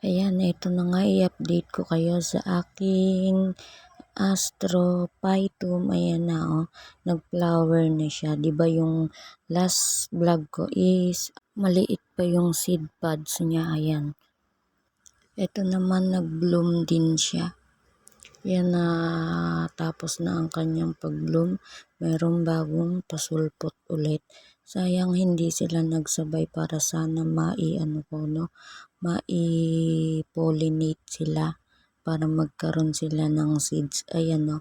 Ayan, ito na nga i-update ko kayo sa aking Astrophytum. Ayan na nag-flower na siya. 'Di ba yung last vlog ko is maliit pa yung seed pods niya. Ayan. Ito naman nag-bloom din siya. Yan na tapos na ang kanyang pag-bloom. Mayroong bagong pasulpot ulit. Sayang hindi sila nagsabay para sana mai-pollinate sila para magkaroon sila ng seeds. Ayan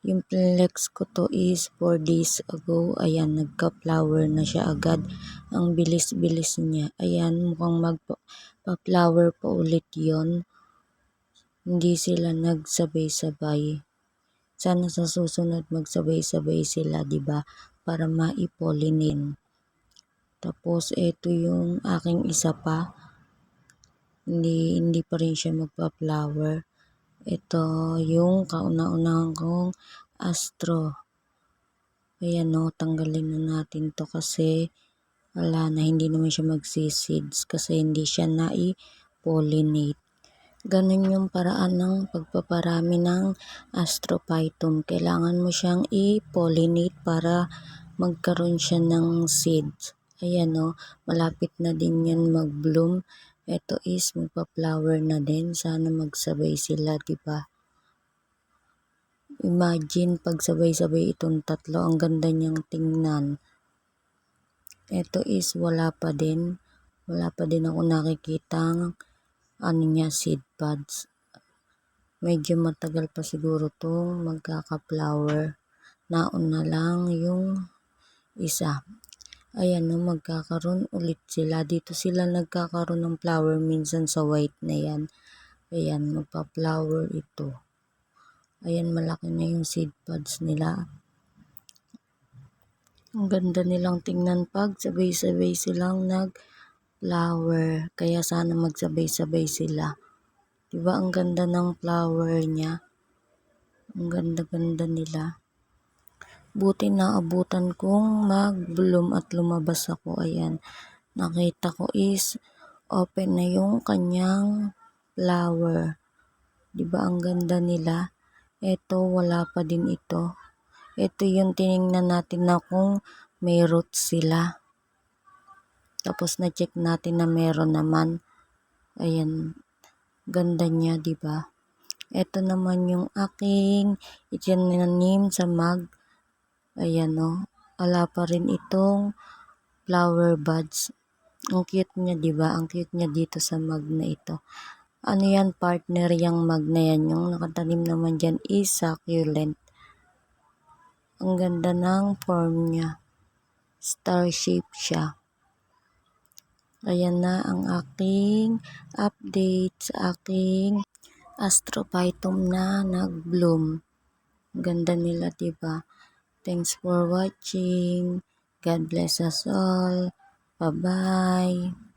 yung flex ko to is 4 days ago. Ayan, nagka-flower na siya agad. Ang bilis-bilis niya. Ayan, mukhang magpa-flower pa ulit yon. Hindi sila nagsabay-sabay. Sana sa susunod magsabay-sabay sila, 'di ba? Para mai-pollinate. Tapos ito yung aking isa pa. Hindi pa rin siya magpa-flower. Ito yung kauna-unahan kong astro. Ayan tanggalin na natin to kasi wala na, hindi naman siya magsiseeds kasi hindi siya nai-pollinate. Ganun yung paraan ng pagpaparami ng Astrophytum. Kailangan mo siyang i-pollinate para magkaroon siya ng seeds. Ayan malapit na din yan mag-bloom. Ito is magpa-flower na din. Sana magsabay sila, diba? Imagine pag sabay-sabay itong tatlo. Ang ganda niyang tingnan. Ito is wala pa din. Wala pa din ako nakikitang niya seed pods. Medyo matagal pa siguro itong magkaka-flower. Naon na lang yung isa. Ayan magkakaroon ulit sila. Dito sila nagkakaroon ng flower minsan sa white na yan. Ayan, magpa-flower ito. Ayan, malaki na yung seed pods nila. Ang ganda nilang tingnan pag sabay-sabay silang nag-flower. Kaya sana magsabay-sabay sila. Diba ang ganda ng flower niya? Ang ganda-ganda nila. Buti naabutan kong mag-bloom at lumabas ako. Ayan. Nakita ko is open na yung kanyang flower. Diba ang ganda nila? Ito wala pa din ito. Ito yung tiningnan natin na kung may roots sila. Tapos na-check natin na meron naman. Ayan. Ganda niya, diba? Ito naman yung aking itinanim sa mug. Ayan ala pa rin itong flower buds. Ang cute niya, diba? Ang cute niya dito sa mug na ito. Ano yan, partner yung mug na yan. Yung nakatanim naman dyan is succulent. Ang ganda ng form niya. Star shape siya. Ayan na ang aking update sa aking Astrophytum na nag-bloom. Ganda nila, diba? Thanks for watching. God bless us all. Bye-bye.